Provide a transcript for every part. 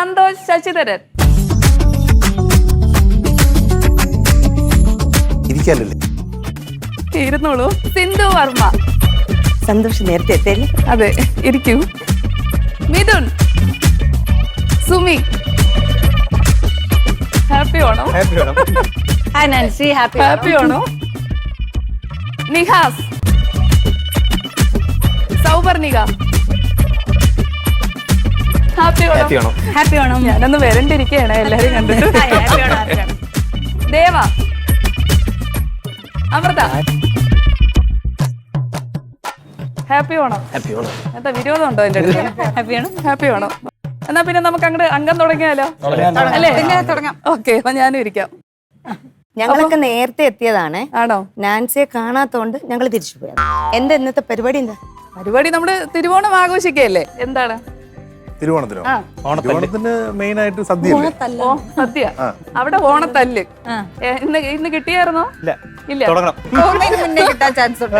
സന്തോഷ് ശശിധരൻ. ഇരിക്കാലല്ലേ? ഇരുന്നോളൂ. സിന്ധു വർമ്മ. സന്തോഷ് നേരത്തെ എത്തിയല്ലേ? അതെ, ഇരിക്കൂ. Mithun. Sumi. Happy Onam. Hi Nancy, happy Onam. Nihas. Sauvarnika. Happy Onam. Happy Onam. ഞാനൊന്ന് വരണ്ടിരിക്കുകയാണ് എല്ലാരും കണ്ടിട്ട്. ദേവ. അമൃത. ഹാപ്പി ഓണം. എന്താ വിരോധം ഉണ്ടോ എന്റെ അടുത്ത്? ഹാപ്പി ഓണം. എന്നാ പിന്നെ നമുക്ക് അങ്ങോട്ട് അംഗം തുടങ്ങിയാലോ? അല്ലേ? തുടങ്ങാം. ഓക്കെ, അപ്പൊ ഞാനും ഇരിക്കാം. ഞങ്ങളൊക്കെ നേരത്തെ എത്തിയതാണ്. ആണോ? നാൻസിയെ കാണാത്തോണ്ട് ഞങ്ങൾ തിരിച്ചു പോയത്. എന്താ ഇന്നത്തെ പരിപാടി? എന്താ പരിപാടി? നമ്മള് തിരുവോണം ആഘോഷിക്കല്ലേ? എന്താണ് തിരുവോണത്തിനോ? ഓണത്തിന് മെയിൻ ആയിട്ട് സദ്യ. ഓ, സദ്യ. അവിടെ ഓണത്തല്ല് ഇന്ന് കിട്ടിയായിരുന്നോ? ഇല്ല. മുന്നേ കിട്ടാൻ ചാൻസ് ഉണ്ട്.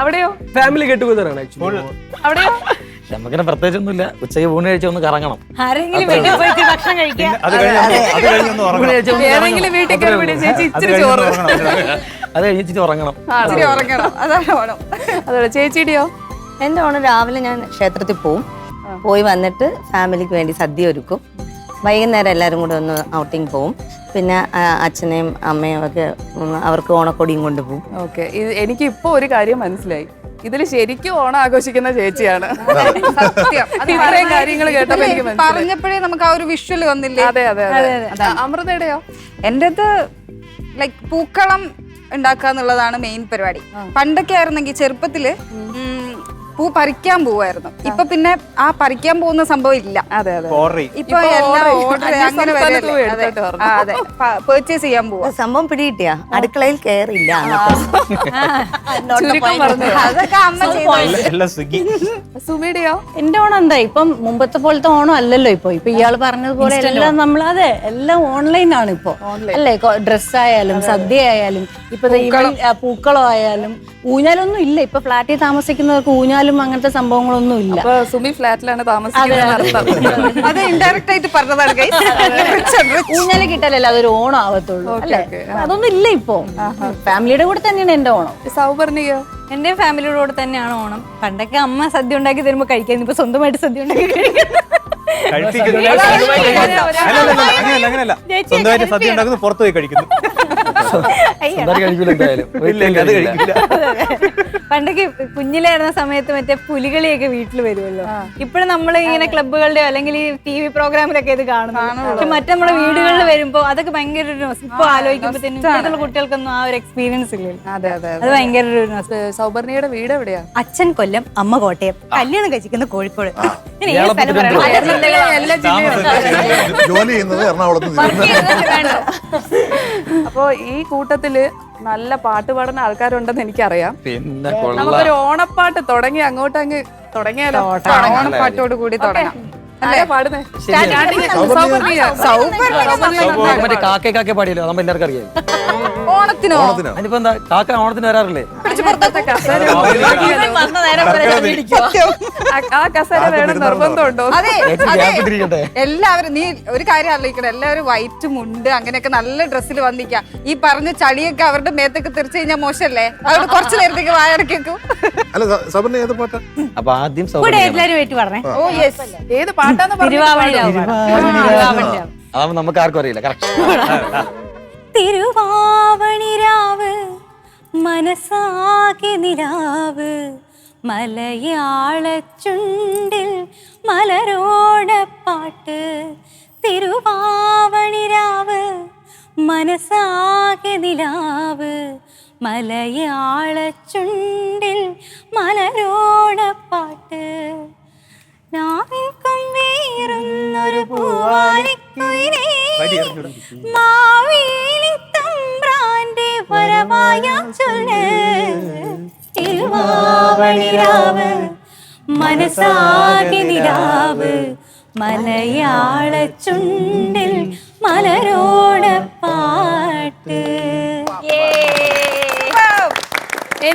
അവിടെയോ? ഫാമിലി ഗെറ്റ് ടുഗദറാണ്. അവിടെയോ? നമുക്കിനെ പ്രത്യേകിച്ചൊന്നുമില്ല. ഉച്ചയ്ക്ക് ഊണ് കഴിച്ച ഒന്ന് കറങ്ങണം. ആരെങ്കിലും വീട്ടിൽ പോയിട്ട് ഭക്ഷണം കഴിക്കാം. ഏതെങ്കിലും വീട്ടിൽ കയറി വിടുക. ചേച്ചി ഇച്ചിരി ചോറ്. അത് കഴിഞ്ഞിട്ട് ഉറങ്ങണം. അതാണ് ഓണം. അതോടെ ചേച്ചിയുടെയോ? എന്റെ ഓണം രാവിലെ ഞാൻ ക്ഷേത്രത്തിൽ പോയി വന്നിട്ട് ഫാമിലിക്ക് വേണ്ടി സദ്യ ഒരുക്കും. വൈകുന്നേരം എല്ലാവരും കൂടെ ഒന്ന് ഔട്ടിങ് പോവും. പിന്നെ അച്ഛനെയും അമ്മയും ഒക്കെ അവർക്ക് ഓണക്കൊടിയും കൊണ്ടുപോകും. ഓക്കെ, എനിക്ക് ഇപ്പൊ ഒരു കാര്യം മനസ്സിലായി. ഇതില് ശരിക്കും ഓണം ആഘോഷിക്കുന്ന ചേച്ചിയാണ്. സത്യം. ഇത്രയും കാര്യങ്ങൾ കേട്ടപ്പോ എനിക്ക് പറഞ്ഞപ്പോഴേ നമുക്ക് ആ ഒരു വിഷ്വൽ വന്നില്ലേ? അതെ അതെ അതെ. അമൃതയുടെയോ? എന്റേത് ലൈക് പൂക്കളം ഉണ്ടാക്കുക എന്നുള്ളതാണ് മെയിൻ പരിപാടി. പണ്ടൊക്കെ ആയിരുന്നെങ്കിൽ ചെറുപ്പത്തില് പൂ പറിക്കാൻ പോവായിരുന്നു. ഇപ്പൊ പിന്നെ ആ പറിക്കാൻ പോകുന്ന സംഭവം ഇല്ല. അതെ അതെ. ഇപ്പൊ എല്ലാം ഓർഡർ അങ്ങനെ പർച്ചേസ് ചെയ്യാൻ പോവാ. സംഭവം പിടികിട്ടിയാ? അടുക്കളയിൽ കയറില്ല. അതൊക്കെ അമ്മ ചെയ്ത. സുമിയുടെയോ? എന്റെ ഓണം എന്താ ഇപ്പം മുമ്പത്തെ പോലത്തെ ഓണം അല്ലല്ലോ. ഇപ്പൊ ഇയാള് പറഞ്ഞതുപോലെ എല്ലാം നമ്മൾ എല്ലാം ഓൺലൈൻ ആണ് ഇപ്പൊ, അല്ലേ? ഡ്രസ് ആയാലും സദ്യ ആയാലും ഇപ്പൊ പൂക്കളം ആയാലും ഊഞ്ഞാലൊന്നും ഇല്ല. ഇപ്പൊ ഫ്ലാറ്റിൽ താമസിക്കുന്നവർക്ക് ഊഞ്ഞാലും അങ്ങനത്തെ സംഭവങ്ങളൊന്നും ഇല്ല. സുമി ഫ്ലാറ്റിലാണ് താമസിക്കുന്നത്. അത് ഇൻഡയറക്റ്റ് ആയിട്ട് പറഞ്ഞതാണ്. ഊഞ്ഞാല് കിട്ടാലല്ലേ അതൊരു ഓണം ആവത്തുള്ളൂ, അല്ലേ? അതൊന്നും ഇല്ല ഇപ്പൊ. ഫാമിലിയുടെ കൂടെ തന്നെയാണ് എന്റെ ഓണം. സൗവർണികയോ? എന്റെ ഫാമിലിയുടെ കൂടെ തന്നെയാണ് ഓണം. പണ്ടൊക്കെ അമ്മ സദ്യ ഉണ്ടാക്കി തരുമ്പോ കഴിക്കാൻ, ഇപ്പൊ സ്വന്തമായിട്ട് സദ്യ ഉണ്ടാക്കി കഴിക്കാൻ. സ്വന്തമായിട്ട് സദ്യ ഉണ്ടാക്കുന്നത് പുറത്തു പോയി കഴിക്കുന്നു. പണ്ടൊക്കെ കുഞ്ഞിലായിരുന്ന സമയത്ത് മറ്റേ പുലികളിയൊക്കെ വീട്ടിൽ വരുമല്ലോ. ഇപ്പോഴും നമ്മൾ ഇങ്ങനെ ക്ലബ്ബുകളുടെയോ അല്ലെങ്കിൽ ഈ TV പ്രോഗ്രാമിലൊക്കെ ഇത് കാണുന്നു. പക്ഷെ മറ്റേ നമ്മളെ വീടുകളിൽ വരുമ്പോ അതൊക്കെ ഭയങ്കര ഒരു ഇപ്പൊ ആലോചിക്കുമ്പോഴത്തേനും ഇപ്പോഴത്തെ കുട്ടികൾക്കൊന്നും ആ ഒരു എക്സ്പീരിയൻസ് ഇല്ലല്ലോ. അത് ഭയങ്കര ഒരു. സൗവർണികയുടെ വീട് എവിടെയാ? അച്ഛൻ കൊല്ലം, അമ്മ കോട്ടയം, കല്യാണം കഴിച്ചിരിക്കുന്ന കോഴിക്കോട്. ജോലി ചെയ്യുന്നത് എറണാകുളത്ത്. അപ്പൊ ഈ കൂട്ടത്തില് നല്ല പാട്ട് പാടുന്ന ആൾക്കാരുണ്ടെന്ന് എനിക്കറിയാം. പിന്നെ നമുക്കൊരു ഓണപ്പാട്ട് തുടങ്ങി അങ്ങോട്ട് അങ്ങ് തുടങ്ങിയാലോ? ഓണപ്പാട്ടോട് കൂടി തുടങ്ങാം. പാടുന്നേ മറ്റേ കാക്കേ കാക്കേ പാടിയല്ലോ, നമ്മൾ എല്ലാവർക്കും അറിയാം. ഓണത്തിനോ? അതിനിപ്പോ എന്താ, കാക്ക ഓണത്തിന് വരാറില്ലേ? ആ കസേര വേണം നിർബന്ധമുണ്ടോ? അതെ, എല്ലാവരും നീ ഒരു കാര്യം ആലോചിക്കണം. എല്ലാവരും വൈറ്റ് മുണ്ട് അങ്ങനെയൊക്കെ നല്ല ഡ്രസ്സിൽ വന്നിക്കാം. ഈ പറഞ്ഞ ചളിയൊക്കെ അവരുടെ മേത്തൊക്കെ തെറിച്ചു കഴിഞ്ഞാൽ മോശമല്ലേ? അതുകൊണ്ട് കുറച്ചു നേരത്തേക്ക് വായടക്കും. അപ്പൊ ആദ്യം എല്ലാവരും പറഞ്ഞേ. Oh yes. ഏത് പാട്ടാന്ന് പറഞ്ഞു? അതാവുമ്പോ നമുക്ക് ആർക്കും അറിയില്ല. തിരുവാവണിരാവ് മനസാകെ നിലാവ് മലയാള ചുണ്ടിൽ മലരോടപ്പാട്ട്. തിരുവാവണിരാവ് മനസാകെ നിലാവ് മലയാള ചുണ്ടിൽ മലരോടപ്പാട്ട്. നാവിൽക്കും വീറുന്നൊരു പൂവാലിക്കുയിലേ മാവേലി തമ്പ്രാന്റെ വരവായ ചൊല്ല്. തിരുവാവണിരാവ് മനസാകെ നിലാവ് മലയാള ചുണ്ടിൽ മലരോടപ്പാട്ട്.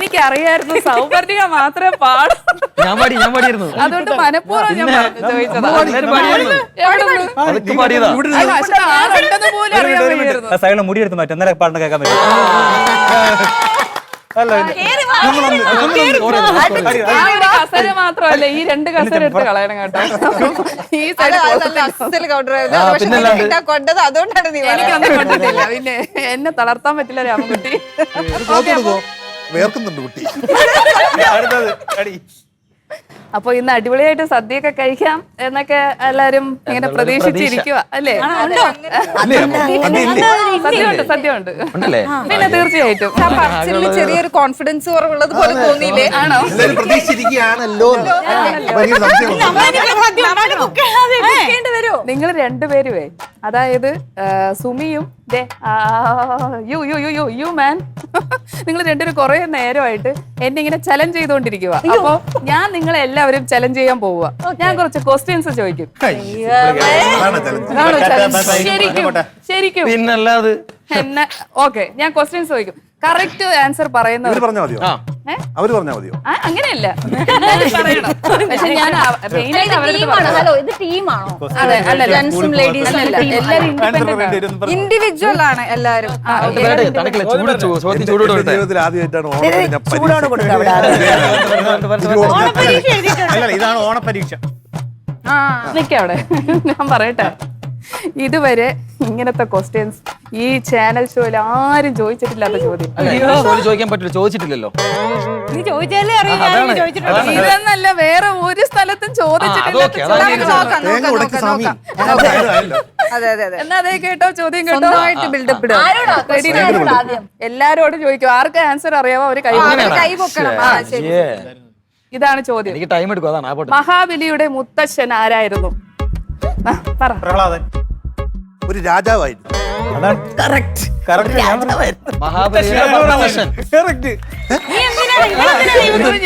എനിക്കറിയായിരുന്നു സൗപർണിക മാത്രമേ പാടൂ. ഞാൻ പാടിയിരുന്നു. അതുകൊണ്ട് മനഃപൂർവ്വം ഞാൻ ചോദിച്ചതാ. എല്ലാവരും പാടിയായിരുന്നു. എവിടുന്ന്? അതൊക്കെ പാടിയതാ. അത് പക്ഷേ ആരുണ്ടെന്ന് പോലും അറിയാൻ വയ്യായിരുന്നു. സൈഡിലെ മുടി എടുത്ത് മാറ്റും എന്നാലേ പാടിനെ കേൾക്കാൻ പറ്റും. ആ ഒരു കസേര മാത്രമല്ല, ഈ 2 കസേര എടുത്ത് കളയണം കേട്ടോ. ഈ സൈഡ് കൊണ്ടത് അതുകൊണ്ടാണ് നീ എനിക്കൊന്നും കൊണ്ടിട്ടില്ല. പിന്നെ എന്നെ തളർത്താൻ പറ്റില്ല രാമൻകുട്ടി. വേർക്കുന്നുണ്ട് കുട്ടി. അപ്പൊ ഇന്ന് അടിപൊളിയായിട്ട് സദ്യയൊക്കെ കഴിക്കാം എന്നൊക്കെ എല്ലാരും ഇങ്ങനെ പ്രതീക്ഷിച്ചിരിക്കുക അല്ലേ? സദ്യ ഉണ്ട് ഉണ്ടല്ലേ? പിന്നെ തീർച്ചയായിട്ടും പറച്ചിലിൽ ചെറിയൊരു കോൺഫിഡൻസ് കുറവുള്ളത് പോലെ തോന്നിയില്ലേ? ആണോ? എല്ലാവരും പ്രതീക്ഷിച്ചിരിക്കുകയാണല്ലോ. അപ്പൊ എനിക്ക് സംശയമുണ്ട്. നിങ്ങൾ രണ്ടുപേരുവേ, അതായത് സുമിയും യു മാൻ, നിങ്ങൾ രണ്ടുപേരും കുറെ നേരമായിട്ട് എന്നെ ഇങ്ങനെ ചലഞ്ച് ചെയ്തോണ്ടിരിക്കുക. അപ്പൊ ഞാൻ നിങ്ങളെ എല്ലാവരും ചലഞ്ച് ചെയ്യാൻ പോവുക. ഞാൻ കുറച്ച് ക്വസ്റ്റ്യൻസ് ചോദിക്കും. ശരിക്കും പിന്നല്ലാതെ എന്നെ ഓക്കെ, ഞാൻ ക്വസ്റ്റ്യൻസ് ചോദിക്കും. കറക്റ്റ് ആൻസർ പറയുന്നവർ പറഞ്ഞാ മതിയോ? അവര് പറഞ്ഞാ മതിയോ? അങ്ങനെയല്ല, പറയണം. പക്ഷെ ഞാൻ മെയിനായിട്ട് അവരുടെ ഹലോ, ഇത് ടീമാണോ? അതെ, അല്ലല്ല, ജെന്റ്സും ലേഡീസും എല്ലാവരും ഇൻഡിപെൻഡന്റ്. ഇൻഡിവിജ്വൽ ആണ് എല്ലാരും. തണുക്കില്ല, ചൂട് ജീവിതത്തിൽ ആദ്യമായിട്ടാണ് ഓണം കഴിഞ്ഞ ചൂടോട് കൊടുക്കാം അവിടെ. അല്ല, ഇതാണ് ഓണപരീക്ഷ. നിക്കവിടെ, ഞാൻ പറയട്ടെ. ഇതുവരെ ഇങ്ങനത്തെ ക്വസ്റ്റ്യൻസ് ഈ ചാനൽ ഷോയിൽ ആരും ചോദിച്ചിട്ടില്ലാത്ത ചോദ്യം. ചോദിക്കാൻ പറ്റില്ല, ചോദിച്ചിട്ടില്ലല്ലോ. നീ ചോദിച്ചാലേ അറിയില്ല, ചോദിച്ചിട്ടുണ്ട്. ഇതെന്നല്ല, വേറെ ഒരു സ്ഥലത്തും ചോദിച്ചിട്ടില്ല. അതെ അതെ അതെ. എന്നാ അതേ കേട്ടോ, ചോദ്യം കേട്ടോ. ബിൽഡപ്പ് എല്ലാരോടും ചോദിക്കും. ആർക്ക് ആൻസർ അറിയാമോ അവര് കൈ കൈ പൊക്കണം. ശരി. ഇതാണ് ചോദ്യം. എനിക്ക് ടൈം എടുക്കും, അതാണ്. ആ പോട്ടെ. മഹാബലിയുടെ മുത്തശ്ശൻ ആരായിരുന്നു? പറ. പ്രഹ്ലാദൻ ഒരു രാജാവായിരുന്നു. അതാണ് കറക്റ്റ്. മഹാബലിയുടെ മുത്തശ്ശൻ.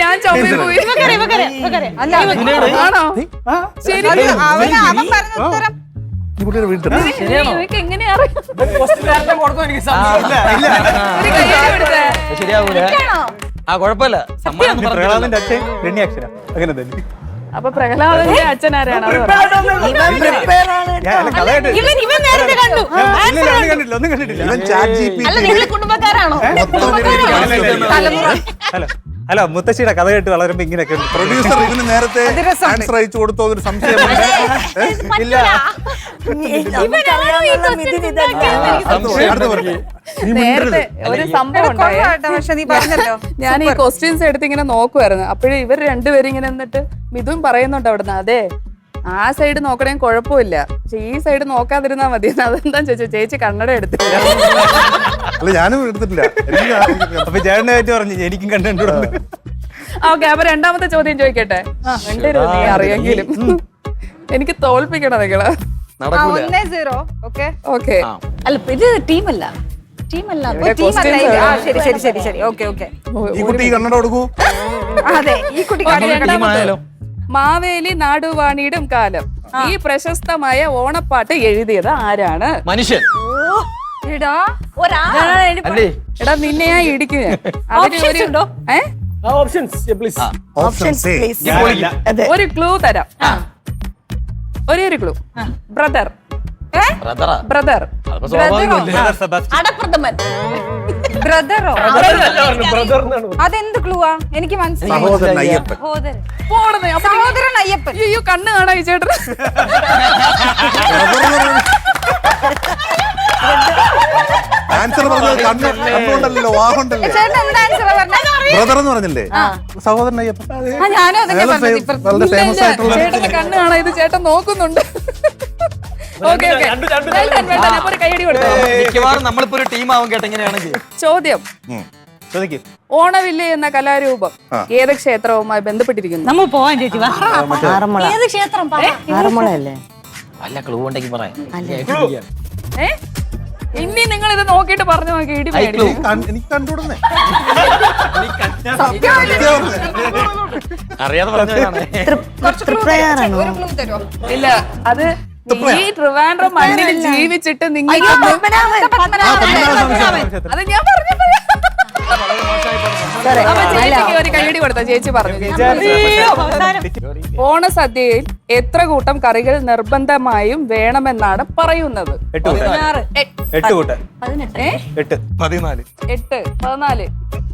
ഞാൻ ചുമയിൽ പോയി. ആണോ? ശരി. അവൻ പറഞ്ഞ ഉത്തരം ഈ കുട്ടിയുടെ വീട്ടിൽ ഇവയ്ക്ക് എങ്ങനെയാ അറിയാം? ഒരു കയ്യടി കൊടുത്തേ. ശരിയാവൂല. ആ, കുഴപ്പമില്ല. സമ്മാനം പ്രഹ്ലാദന്റെ അച്ഛൻ രണ്യാക്ഷര അങ്ങനെ തന്നെ. അപ്പൊ പ്രഹ്ലാദന്റെ അച്ഛൻ ആരാണ്? അത് പറ. ഇവൻ നേരത്തെ കണ്ടു. ഒന്നും കണ്ടിട്ടില്ല. ഇവൻ ChatGPT അല്ല, നിങ്ങൾ കുടുംബക്കാരാണോ? അല്ല, മുത്തശ്ശിയുടെ കഥ കേട്ട് വളരുമ്പോ ഇങ്ങനെയൊക്കെ പ്രൊഡ്യൂസർ ഇതിന് നേരത്തെ ആൻസർ അയച്ചു കൊടുത്തോ എന്നൊരു സംശയമുണ്ട്. ഇല്ല. അടുത്ത പറഞ്ഞു. നേരത്തെ ഒരു സംഭവം ഉണ്ടായേ. പക്ഷെ നീ പറഞ്ഞല്ലോ. ഞാൻ ഈ ക്വസ്റ്റ്യൻസ് എടുത്ത് ഇങ്ങനെ നോക്കുമായിരുന്നു. അപ്പോഴും ഇവർ രണ്ടുപേരും ഇങ്ങനെ എന്നിട്ട് മിഥുൻ പറയുന്നുണ്ട് അവിടുന്ന്, അതെ ആ സൈഡ് നോക്കണേ കുഴപ്പമില്ല, പക്ഷെ ഈ സൈഡ് നോക്കാതിരുന്നാ മതി. അതെന്താ ചേച്ചി കണ്ണട എടുത്തില്ല. അല്ല, ഞാനും എടുത്തിട്ടില്ല. അപ്പൊ ചേട്ടനെ പറ്റി പറഞ്ഞു, എനിക്കും കണ്ടിട്ടുണ്ട്. ഓക്കെ, അപ്പൊ രണ്ടാമത്തെ ചോദ്യം ചോദിക്കട്ടെ. രണ്ടുപേരും നീ അറിയെങ്കിലും എനിക്ക് തോൽപ്പിക്കണം നിങ്ങള്. 1-0. Okay okay. അല്ല, ഇത് ടീമല്ല. ടീമല്ല. ശരി ശരി ശരി ശരി. Okay okay. ഈ കുട്ടി കണ്ണട കൊടുക്കൂ. അതെ, ഈ കുട്ടി മാവേലി നാടുവാണിയിടും കാലം, ഈ പ്രശസ്തമായ ഓണപ്പാട്ട് എഴുതിയത് ആരാണ്? മനുഷ്യൻ. എടാ അല്ലേ? എടാ, നിന്നെ ഞാൻ ഇടിക്കും ഞാൻ. അതിന് ഒരു ക്ലൂ തരാം. ഒരേ ക്ലൂ. ബ്രദർ. ബ്രദർ. അടപ്രഥമൻ. ബ്രദറോ? അതെന്ത് ക്ലൂവാ? എനിക്ക് മനസ്സിലായി. സഹോദരൻ അയ്യപ്പൻ. സഹോദരൻ അയ്യപ്പൻ. അയ്യോ, കണ്ണ് കാണാ ഈ ചേട്ടൻ. ആൻസർ പറഞ്ഞത് കണ്ണുണ്ടല്ലോ, വാഹുണ്ടല്ലോ. ചേട്ടൻ എന്താ ആൻസർ പറഞ്ഞത്? ബ്രദർ എന്ന് പറഞ്ഞില്ലേ? സഹോദരൻ അയ്യപ്പൻ. ഞാനും അതൊക്കെ പറഞ്ഞത്. വളരെ ഫേമസ് ആയിട്ടുള്ള ചേട്ടന്റെ കണ്ണ് കാണാ, ഇത് ചേട്ടൻ നോക്കുന്നുണ്ട്. ഓക്കെ ഓക്കെ, ഒരു കൈയടി കൊടുത്തോ. മിക്കവാറും നമ്മളിപ്പോ ഒരു ടീം ആവും കേട്ടോ ഇങ്ങനെയാണെങ്കിൽ. ചോദ്യം. ചോദിക്കും. ഓണവില്ല് എന്ന കലാരൂപം ഏത് ക്ഷേത്രവുമായി ബന്ധപ്പെട്ടിരിക്കുന്നു? നമ്മൾ പോവാൻ ചേച്ചി വാ. ആറന്മുള. ഏത് ക്ഷേത്രം? ആറന്മുളയല്ലേ? അല്ല, ക്ലൂ ഉണ്ടെങ്കിൽ പറയാം. ഇനി നിങ്ങൾ ഇത് നോക്കിയിട്ട് പറഞ്ഞു നോക്കി ഇടി മേടിക്കും. എനിക്ക് കണ്ടുവിടുന്നേ. അറിയാതെ പറഞ്ഞതാണ്. തൃപ്രയാറാണോ? ഒരു ക്ലൂ തരുമോ? ഇല്ല, അത് ഈ ട്രിവാൻഡ്രം മണ്ണിൽ ജീവിച്ചിട്ട് നിങ്ങൾ അത് ഞാൻ പറഞ്ഞ അപ്പൊ ചേച്ചിക്ക് ഒരു കൈയടി കൊടുത്ത ചേച്ചി പറഞ്ഞു ഓണസദ്യയിൽ എത്ര കൂട്ടം കറികൾ നിർബന്ധമായും വേണമെന്നാണ് പറയുന്നത്? 8 കൂട്ടം 8 കൂട്ടം 8 14 8 14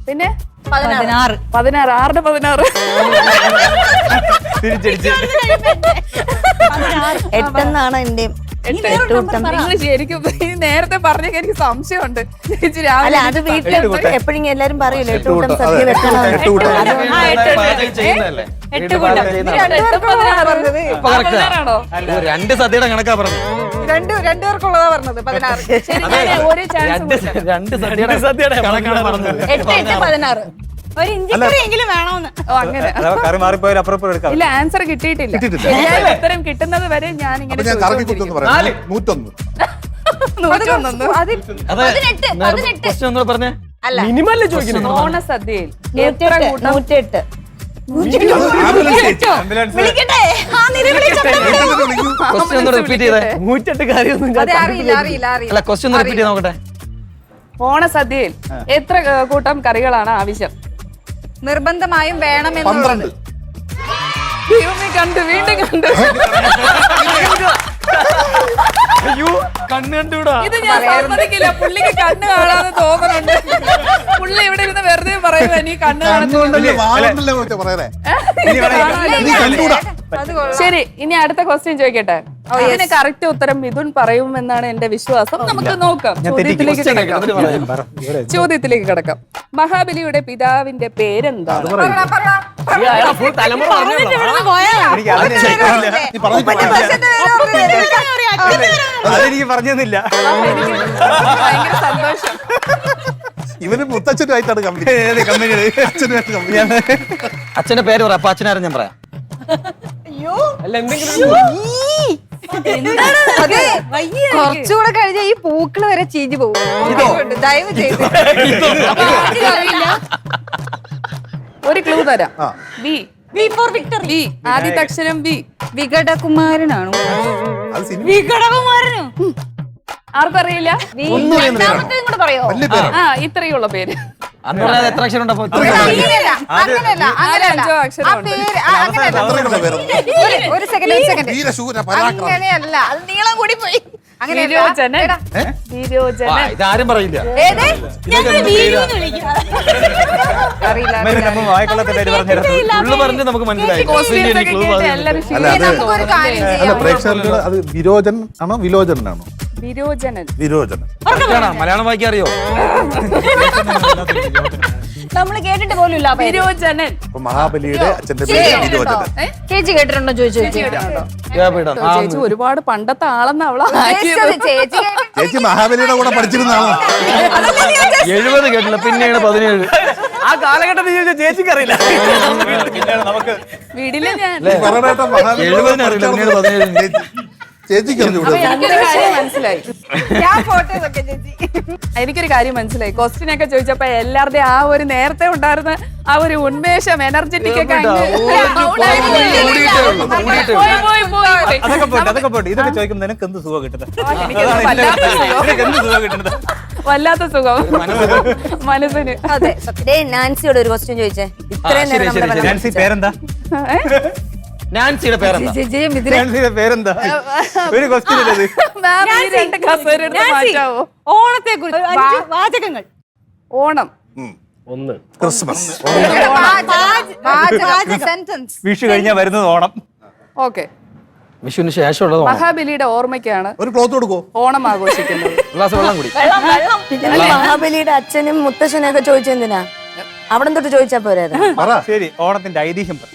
പിന്നെ 16 16 6 16 തിരിച്ചടിച്ച് 8 എന്നാണ് എന്റെ നിങ്ങൾ ശരിക്കും ഈ നേരത്തെ പറഞ്ഞ എനിക്ക് സംശയമുണ്ട് ചേച്ചി അല്ല രാവിലെ അത് വീട്ടിൽ എപ്പോഴും എല്ലാരും പറയൂലോ 8 കൂട്ടം കൂട്ടം, സദ്യ അതെ, വെക്കണം 8 കൂട്ടം. പാചകം ചെയ്യുന്നതല്ലേ? 8 കൂട്ടം. ഇപ്പൊ correct ആ. ആണോ? ഇത് 2 സദ്യയുടെ കണക്കാ പറഞ്ഞു. രണ്ടുപേർക്കുള്ളതാ പറഞ്ഞത് 16. ശരി ഞാൻ ഒരു ചാൻസ് 2 സദ്യയുടെ കണക്കാണ് പറഞ്ഞത്. 8 8 16 ഒരു ഇഞ്ചിക്കറിയെങ്കിലും വേണമെന്ന്. ഓ അങ്ങനെ അഥവാ കറി മാറിപ്പോയാൽ അപ്പുറം എടുക്കാം. ഇല്ല ആൻസർ കിട്ടിയിട്ടില്ല കിട്ടിയിട്ടില്ല. ശരിയായ ഉത്തരം കിട്ടുന്നത് വരെ ഞാൻ ഇങ്ങനെ അപ്പൊ ഞാൻ കറക്കി കുത്തൊന്ന് പറയാം 101. അതെ. question ഒന്നുകൂടെ പറഞ്ഞേ. ഓണസദ്യയിൽ എത്ര കൂട്ടം 108 ആംബുലൻസ് Question ഒന്ന് repeat ചെയ്തേ. 108 കാര്യമൊന്നും അതെ അറിയില്ല അല്ല question ഒന്ന് repeat ചെയ്ത് നോക്കട്ടെ. ഓണസദ്യയിൽ എത്ര കൂട്ടം കറികളാണ് ആവശ്യം? നിർബന്ധമായും വേണമെന്നുള്ളത് 12. ദൈവമേ കണ്ടു വീണ്ടും കണ്ടു അയ്യോ കണ്ണ് കണ്ടുകൂടാ. ഇത് ഞാൻ സമ്മതിക്കില്ല പുള്ളിക്ക് കണ്ണ് കാണാതെ തോന്നുന്നുണ്ട് പുള്ളി ഇവിടെ ഇരുന്ന് വെറുതെ പറയുമ്പോ നീ കണ്ണ് കാണുന്നില്ല കണ്ണുകൊണ്ടല്ലേ വാളുണ്ടല്ലേ മറ്റേ പറയണേ. നീ കണ്ടൂടാ. അത് കൊള്ളാം. ശരി ഇനി അടുത്ത ക്വസ്റ്റ്യൻ ചോദിക്കട്ടെ ഇതിന് കറക്റ്റ് ഉത്തരം മിഥുൻ പറയുമെന്നാണ് എന്റെ വിശ്വാസം നമുക്ക് നോക്കാം ചോദ്യത്തിലേക്ക് കിടക്കാം ചോദ്യത്തിലേക്ക് കിടക്കാം മഹാബലിയുടെ പിതാവിന്റെ പേരെന്താണ്? തലമുറ എനിക്ക് അതിനെ നീ പറഞ്ഞിട്ട് അതെനിക്ക് പറഞ്ഞൊന്നുമില്ല. എനിക്ക് ഭയങ്കര സന്തോഷം ഇവന് മുത്തച്ഛനുമായിട്ടാണ് കമ്പനി കമ്പനിയുടെ അച്ഛനുമായിട്ട് കമ്പനിയാണ്. അച്ഛന്റെ പേര് പറ. അപ്പൊ അച്ഛനാരും ഞാൻ പറയാം. അതെ കുറച്ചുകൂടെ കഴിഞ്ഞ ഈ പൂക്കള് വരെ ചീഞ്ഞു പോകും അതുകൊണ്ട് ദയവ് ചെയ്ത് ഒരു ക്ലൂ തരാം ആ. B V for victory. B ആദ്യത്തെ അക്ഷരം ബി വികടകുമാരനാണോ? അത് സിനിമ വികടകുമാരനോ? ആർക്കറിയില്ല രണ്ടാമത്തേതും കൂടെ പറയോ? വലിയ പേരാണ്. ആ ഇത്രയുള്ള പേര് അന്ന് പറയാതെ എത്ര അക്ഷരം ഉണ്ടപ്പോ? അങ്ങനെയല്ല നാലഞ്ചോ അക്ഷരം ആ ഉണ്ട്. പേര് അങ്ങനെയല്ല അത്രയുള്ള പേരാണ്. ഒരു സെക്കൻഡ് വീരശൂര പരാക്രമം. അങ്ങനെയല്ല അത് നീളം കൂടി പോയി. വിരോചനൻ ആ, വിരോചനൻ ഇതാരും പറയില്ല. ഏത് ഞങ്ങൾ വീരൂന്ന് വിളിക്കും. അറിയില്ല നമ്മൾ വായിക്കൊള്ളത്തെ പേര് പറഞ്ഞു ഉള്ളു പറഞ്ഞ് നമുക്ക് മനസ്സിലായി. ക്വസ്റ്റ്യൻസ് പിന്നെ ഒക്കെ clue കേട്ട് പറഞ്ഞു. എല്ലാവരും അല്ല, അത് നമുക്കൊരു കാര്യം അല്ല ചെയ്യാം പ്രേക്ഷകർക്ക് അത് വിരോചൻ ആണോ വിലോചനാണോ? വിരോചനൻ വിരോചനൻ. Correct ആണോ? മലയാളം വായിക്കാൻ അറിയോ? നമ്മൾ കേട്ടിട്ട് പോലും ഇല്ല. വിരോചനൻ അപ്പൊ മഹാബലിയുടെ അച്ഛന്റെ പേര് വിരോചനൻ. ചേച്ചി കേട്ടിട്ടുണ്ടോ ചോദിച്ചു ഇടാം. ആ, ചേച്ചി ഒരുപാട് പണ്ടത്തെ ആളെന്ന് അവളെ ചേച്ചി ചേച്ചി മഹാബലിയുടെ കൂടെ പഠിച്ചിരുന്ന ആളാണ്. 70 കേട്ടില്ല. പിന്നെയാണ് 17. ആ കാലഘട്ടത്തിൽ ചേച്ചിക്ക് അറിയില്ല. നമുക്ക് വീടില്ല ഞാൻ ഈ പറയണേട്ടാ മഹാബലി 70 അറിയില്ല. പിന്നെയാണ് 17. ചേച്ചിക്ക് അറിഞ്ഞൂടെ? എനിക്കൊരു കാര്യം മനസ്സിലായി ഞാൻ ഫോട്ടോ ഒക്കെ ചേച്ചി എനിക്കൊരു കാര്യം മനസ്സിലായി ക്വസ്റ്റ്യൻ ഒക്കെ ചോദിച്ചപ്പോ എല്ലാവരുടെയും ആ ഒരു നേരത്തെ ഉണ്ടായിരുന്ന ആ ഒരു ഉന്മേഷം എനർജറ്റിക് ഒക്കെ അങ്ങ് പോയി. അതൊക്കെ പോട്ടെ ഇതൊക്കെ ചോദിക്കുമ്പോൾ നിനക്ക് എന്ത് സുഖം കിട്ടുന്നത്? എനിക്കത് വല്ലാത്ത സുഖം. നിനക്ക് എന്ത് സുഖം കിട്ടുന്നത്? വല്ലാത്ത സുഖം മനസ്സിന് ദേ, നാൻസിയോട് ഒരു ക്വസ്റ്റ്യൻ ചോദിച്ചേ ഇത്രയും ശരി, നേരം ശരി, നമ്മുടെ ശരി. നാൻസി പേരെന്താ? നാൻസിയുടെ പേരെന്താ? നാൻസിയുടെ പേരെന്താ? ഒരു ക്വസ്റ്റ്യൻ ഇല്ലത്. മാം ഈ രണ്ട് കസേര എടുത്ത് മാറ്റാവോ? ഓണത്തെ കുറിച്ച് 5 വാചകങ്ങൾ. ഓണം ക്രിസ്മസ്. സെന്റൻസ് വിഷു കഴിഞ്ഞാൽ വരുന്നത് ഓണം. ഓക്കെ വിഷുവിന് ശേഷമുള്ളത് ഓണം. മഹാബലിയുടെ ഓർമ്മയ്ക്കാണ് ഒരു ക്ലോത്ത് കൊടുക്കോ? ഓണം ആഘോഷിക്കുന്നത്. ഗ്ലാസ് വെള്ളം കൂടി. പിന്നെ മഹാബലിയുടെ അച്ഛനും മുത്തശ്ശനും ഒക്കെ ചോദിച്ചെന്തിനാ അവിടെ തൊട്ട് ചോദിച്ചാ പോരായിരുന്നു? പറ. ശരി ഓണത്തിന്റെ ഐതിഹ്യം പറ.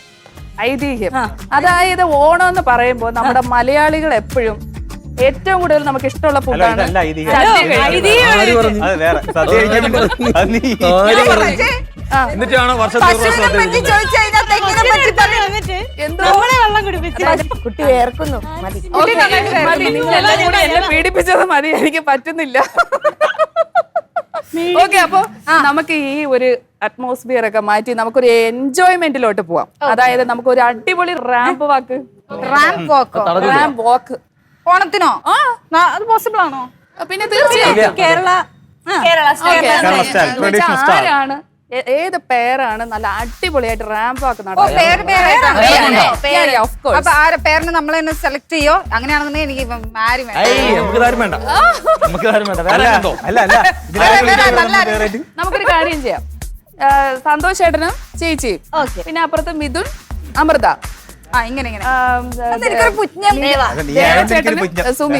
ഐതിഹ്യം അതായത് ഓണം എന്ന് പറയുമ്പോൾ നമ്മുടെ മലയാളികൾ എപ്പോഴും ഏറ്റവും കൂടുതൽ നമുക്ക് ഇഷ്ടമുള്ള അല്ല ഫുഡാണ് ഇതല്ല ഐതിഹ്യം. ആര് പറഞ്ഞു? അത് വേറെ സദ്യ കഴിക്കുന്നുണ്ട്. അത് നീ ആര് പറഞ്ഞു? എന്നിട്ടാണോ വർഷത്തിൽ ഒരു പ്രാവശ്യം സദ്യ കഴിക്കുന്നത്? എന്തോ നമ്മളെ വെള്ളം കുടിപ്പിച്ച് കുട്ടി വേർക്കുന്നു മതി. ഓക്കേ, മതി. നിങ്ങളെല്ലാം കൂടെ എന്നെ പീഡിപ്പിച്ചത് മതി എനിക്ക് പറ്റുന്നില്ല. ഓക്കെ അപ്പൊ നമുക്ക് ഈ ഒരു അറ്റ്മോസ്ഫിയർ ഒക്കെ മാറ്റി നമുക്കൊരു എൻജോയ്മെന്റിലോട്ട് പോവാം. അതായത് നമുക്ക് ഒരു അടിപൊളി റാമ്പ് വാക്ക് റാമ്പ് വാക്ക് ഓണത്തിനോ അത് പോസിബിൾ ആണോ? പിന്നെ തീർച്ചയായും കേരള Okay. കേരള style, എന്ന് വെച്ചാ traditional style. ആരാണ് ഏത് പേരാണ് നല്ല അടിപൊളിയായിട്ട് റാമ്പ് ആക്കുന്ന അപ്പൊ ആരെ പേരിന് നമ്മൾ തന്നെ സെലക്ട് ചെയ്യോ? അങ്ങനെയാണെന്നുണ്ടെങ്കിൽ എനിക്ക് ആരും നമുക്ക് താരം വേണ്ട, നമുക്ക് താരം വേണ്ട. വേറെ എന്തോ അല്ല നമുക്കൊരു കാര്യം ചെയ്യാം. സന്തോഷ് ചേട്ടനും ചേച്ചിയും, പിന്നെ അപ്പുറത്ത് മിഥുൻ, അമൃത, ഇങ്ങനെ സുമി,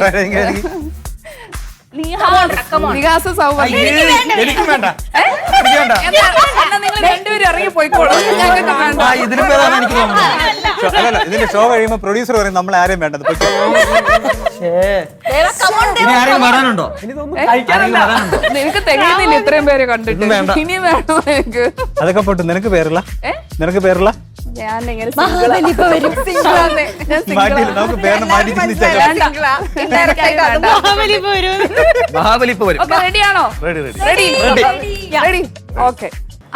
നിഹാസ്, സൗമൻ. എനിക്കും വേണ്ട. നിങ്ങൾ രണ്ടുപേരും ഇറങ്ങി പോയിക്കോളൂ. ഞങ്ങൾക്ക് വേണ്ട. ഇതിലും പേരാണ് എനിക്ക് തോന്നുന്നത്. അല്ലല്ല, ഇതിന്റെ ഷോ കഴിയുമ്പോ പ്രൊഡ്യൂസർ പറയും നമ്മൾ ആരെയും വേണ്ടത്. ഇനി ആരെയും വരാനുണ്ടോ? നിനക്ക് തികയുന്നില്ല ഇത്രയും പേര് കണ്ടിട്ട്. ഇനി വേണോ എനിക്ക്? അതൊക്കെ പോട്ട്. നിനക്ക് പേരില്ല? നിനക്ക് പേരില്ല? ഞാൻ എങ്ങനെ മാറ്റിയില്ല, നമുക്ക് പേരിന് മാറ്റി ചിന്തിച്ചാൽ. മഹാബലി ഇപ്പൊ വരും. റെഡിയാണോ? റെഡി. റെഡി. ഓക്കെ.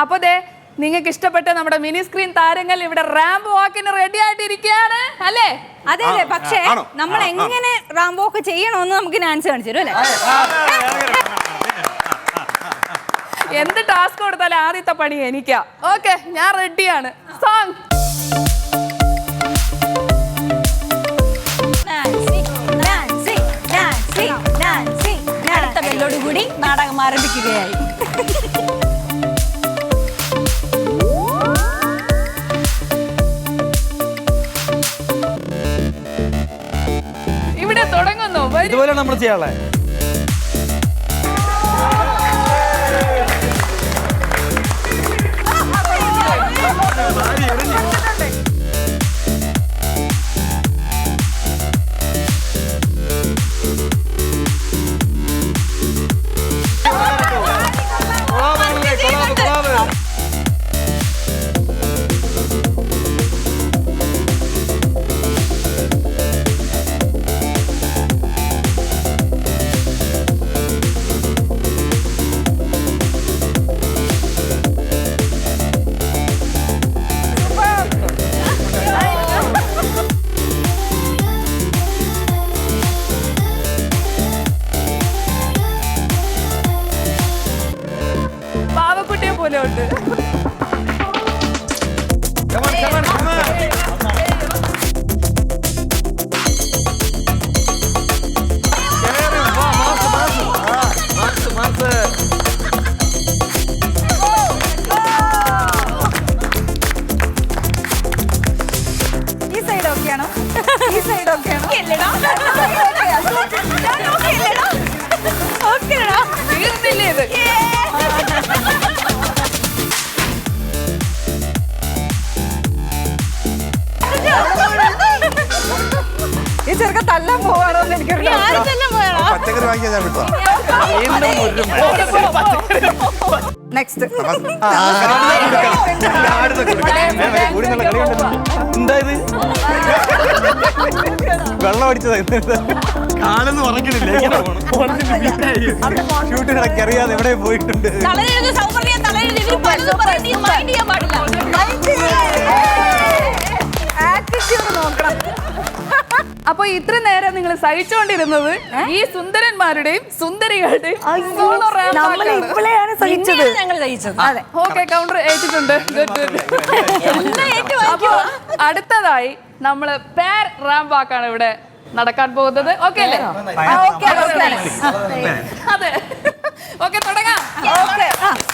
അപ്പൊ ദേ നിങ്ങൾക്ക് ഇഷ്ടപ്പെട്ട നമ്മുടെ മിനി സ്ക്രീൻ താരങ്ങൾ ഇവിടെ റാമ്പ് വാക്കിന് റെഡി ആയിട്ടിരിക്കുകയാണ് അല്ലേ? അതെ അതെ. പക്ഷേ നമ്മൾ എങ്ങനെ റാംബോ ഒക്കെ ചെയ്യണമെന്ന് നമുക്ക് നാൻസി കാണിച്ചു തരും അല്ലേ? എന്ത് ടാസ്ക് കൊടുത്താലും ആദ്യത്തെ പണി എനിക്കാ. ഓക്കെ, ഞാൻ റെഡിയാണ്. സോങ്. അടുത്ത ബെല്ലോടുകൂടി നാടകം ആരംഭിക്കുകയായി. ഇവിടെ തുടങ്ങുന്നു. ഇതുപോലെ നമ്മൾ ചെയ്യാനുള്ളത്. പാവക്കുട്ടിയെ പോലെ ഉണ്ട്. ഈ സൈഡ് ഓക്കെയാണോ? ഈ സൈഡ് ഓക്കെയാണോ? തീർന്നില്ലേ ഇത്? ഈ ചെറുക്കൻ തല്ലാൻ പോവാണോ എന്ന് എനിക്കൊരു പച്ചക്കറി വാങ്ങിയാൽ ഞാൻ വിട്ടോ. നെക്സ്റ്റ്. എന്തായത്? വെള്ളം അടിച്ചത് കാലെന്ന് പറഞ്ഞിട്ടില്ല. ഷൂട്ടിനിടയ്ക്ക് അറിയാതെ എവിടെ പോയിട്ടുണ്ട്. ആറ്റിറ്റ്യൂഡ് നോക്കണം. അപ്പൊ ഇത്ര നേരം നിങ്ങൾ സഹിച്ചുകൊണ്ടിരുന്നത് ഈ സുന്ദരന്മാരുടെയും സുന്ദരികളുടെയും solo rap ആക്കാണ്. ഇപ്പോഴാണ് സഹിച്ചത്. ഞങ്ങൾ ജയിച്ചത്. അതെ. ഓക്കെ, കൗണ്ടർ ഏറ്റിട്ടുണ്ട്. അപ്പൊ അടുത്തതായി നമ്മള് പേർ റാമ്പ് ആക്കാണ് ഇവിടെ നടക്കാൻ പോകുന്നത്. ഓക്കെ അല്ലേ? അതെ. ഓക്കെ, തുടങ്ങാം.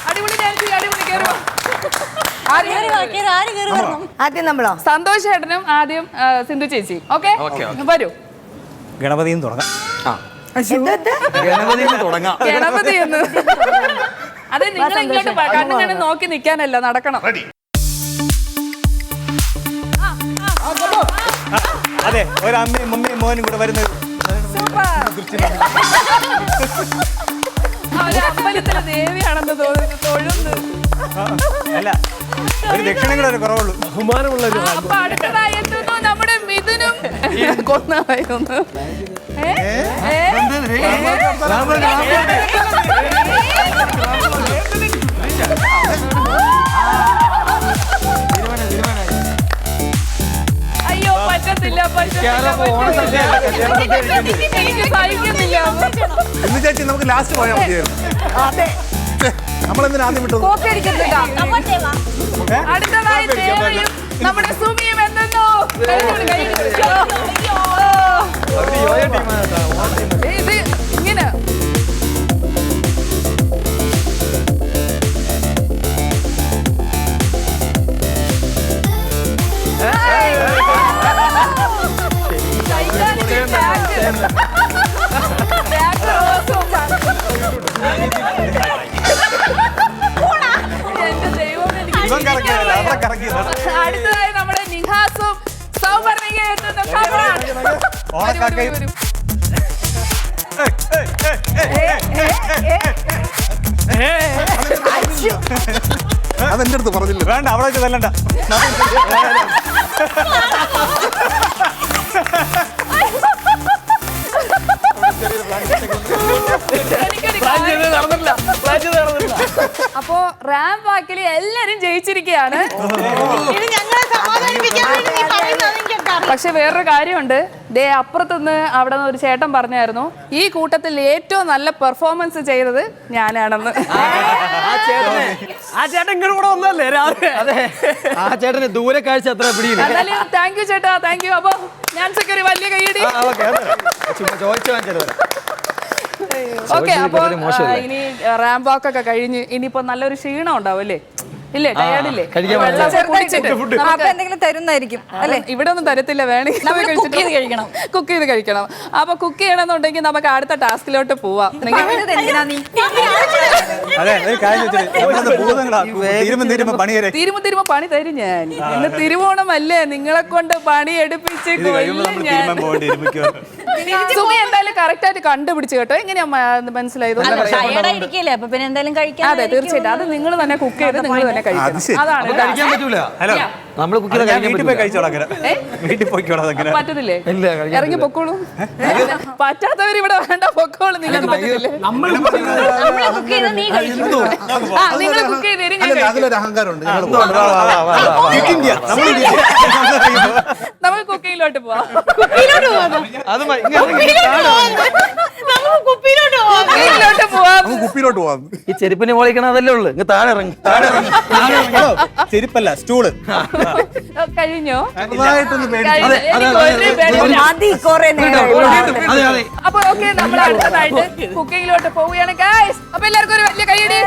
അടിപൊളി ഡാൻസ്, അടിപൊളി. കേറുവാ. ആദ്യം നമ്മളോ? സന്തോഷ് ചേട്ടനും ആദ്യം സിന്ധു ചേച്ചി. ഓക്കെ, വരൂ. ഗണപതിയും തുടങ്ങാം. ഗണപതിയിൽ തുടങ്ങാം. ഗണപതി എന്ന് അത് നിങ്ങൾ ഇങ്ങോട്ട് കണ്ണു നോക്കി നിൽക്കാനല്ല, നടക്കണം. അതെ, ഒരമ്മയും മമ്മിയും മോനും കൂടെ വരുന്നത്. ഒരു അമ്പലത്തിലെ ദേവിയാണെന്ന് തൊഴുന്നു. അല്ല, ഒരു ദക്ഷിണ കൂടെ ഒരു കുറവുള്ളൂ. ബഹുമാനമുള്ള ഒരു അപ്പൊ അടുത്തതായി എത്തുന്നു നമ്മുടെ മിഥുനും. കൊന്നായി ഒന്ന്. അയ്യോ, പറ്റത്തില്ല, എനിക്ക് സഹിക്കുന്നില്ല. ഇന്ന് ചേച്ചി നമുക്ക് ലാസ്റ്റ് പോയാൽ മതിയായിരുന്നു. നമ്മളെന്തിനാ ആദ്യം വിട്ടത്? കോപ്പി അടിക്കത്തില്ല. അടുത്തതായി ദേവയും നമ്മുടെ സുമിയും എന്തെന്നോ ഇത് ഇങ്ങനെ എന്റെ ദൈവം ഇവൻ കറക്കിയതല്ല, അവിടെ കറക്കിയതാണ്. അടുത്തതായി നമ്മുടെ നിഹാസും സൗവർണികയും എത്തുന്ന സമയമാണ്. ഓണക്കാക്കയും വരൂ. അതെന്റെ അടുത്ത് പറഞ്ഞില്ല. വേണ്ട അവിടെ വെച്ച് തല്ലണ്ട. എനിക്കൊരു കാര്യം- നടന്നില്ല. പ്ലാൻ ചെയ്ത് നടന്നില്ല. അപ്പോ റാം വാക്കിൽ എല്ലാരും ജയിച്ചിരിക്കുകയാണ്. പക്ഷെ വേറൊരു കാര്യമുണ്ട്. ദേ അപ്പുറത്തുനിന്ന് അവിടെ നിന്ന് ഒരു ചേട്ടൻ പറഞ്ഞായിരുന്നു ഈ കൂട്ടത്തിൽ ഏറ്റവും നല്ല പെർഫോമൻസ് ചെയ്തത് ഞാനാണെന്ന്. ആ ചേട്ടൻ ഇങ്ങനെ കൂടെ വന്നല്ലേ രാവിലെ? അതെ, ആ ചേട്ടന് ദൂരെ കാഴ്ച അത്ര പിടിയില്ല. എന്നാലും താങ്ക് യു ചേട്ടാ, താങ്ക് യു. അപ്പൊ ഞാൻ ഒരു വലിയ കൈയടി. ചോദിച്ചു വാങ്ങിച്ചത് ഓക്കെ, അപ്പൊ ഇനി റാം വാക്ക് ഒക്കെ കഴിഞ്ഞ് ഇനിയിപ്പോ നല്ലൊരു ക്ഷീണം ഉണ്ടാവും അല്ലേ? ഇല്ലേ, ടയേർഡില്ലേ? വെള്ളമൊക്കെ കുടിച്ചിട്ട് അപ്പൊ എന്തെങ്കിലും തരുന്നതായിരിക്കും അല്ലേ? ഇവിടെ ഒന്നും തരത്തില്ല, വേണമെങ്കിൽ കുക്ക് ചെയ്ത് കഴിക്കണം. കുക്ക് ചെയ്ത് കഴിക്കണം. അപ്പൊ കുക്ക് ചെയ്യണമെന്നുണ്ടെങ്കിൽ നമുക്ക് അടുത്ത ടാസ്കിലോട്ട് പോവാം. പറഞ്ഞത് എന്തിനാ നീ? അതെ ഒരു കാര്യം വെച്ചിട്ട് നമ്മളത് ഭൂതങ്ങളാ തീരുമ്പോ പണിയരെ തിരുമ്പോ പണി തരും ഞാൻ. ഇന്ന് തിരുവോണമല്ലേ, നിങ്ങളെ കൊണ്ട് പണി എടുപ്പിച്ച് കൊല്ലും ഞാൻ. സുമി എന്തായാലും കറക്റ്റ് ആയിട്ട് കണ്ടുപിടിച്ചു കേട്ടോ. എങ്ങനെയാ മനസ്സിലായത്? ടയേർഡായിരിക്കില്ലേ, അപ്പൊ പിന്നെ എന്തായാലും കഴിക്കാൻ. അതെ, തീർച്ചയായിട്ടും. അത് നിങ്ങൾ തന്നെ കുക്ക് ചെയ്ത് നിങ്ങൾ തന്നെ കഴിക്കണം. അതാണ് കഴിക്കാൻ പറ്റൂല. ഹലോ നമ്മൾ കുക്ക് ചെയ്ത് വീട്ടിൽ പോയി കഴിച്ചോളാം അങ്ങനെ. വീട്ടിൽ പോയിക്കോളാം അങ്ങനെ. പറ്റത്തില്ലേ? ഇല്ല, കഴിക്കാൻ ഇറങ്ങി പൊക്കോളൂ. പറ്റാത്തവർ ഇവിടെ വേണ്ട, പൊക്കോളൂ. നിങ്ങൾക്ക് പറ്റത്തില്ലേ? നമ്മൾ കുക്ക് ചെയ്ത് നീ കഴിക്കും. നിങ്ങൾ കുക്ക് ചെയ്ത് തരും, ഞാൻ അല്ല, കഴിക്കും. അതിലൊരു അഹങ്കാരമുണ്ട്. ഞങ്ങൾ നമുക്ക് കുക്കിങ്ങിലോട്ട് പോവാം. അത് കുക്കിങ്ങിലോട്ട് പോവാം. കുപ്പിയിലോട്ട് പോവാം. ഈ ചെരുപ്പിന് മോളിക്കണ അതല്ലേ ഉള്ളു. ഇങ്ങ് താഴെ ഇറങ്ങി ചെരുപ്പല്ല സ്റ്റൂള്. കഴിഞ്ഞോ? ചെറുതായിട്ടൊന്ന് പേടി. കഴിഞ്ഞു. എനിക്ക് ഒരു പേടിയില്ല. അതെ അതെ. അപ്പൊ ഓക്കെ, നമ്മൾ അടുത്തതായിട്ട് കുക്കിങ്ങിലോട്ട് പോവുകയാണ് ഗൈസ്. അപ്പൊ എല്ലാവർക്കും ഒരു വലിയ കൈയടി.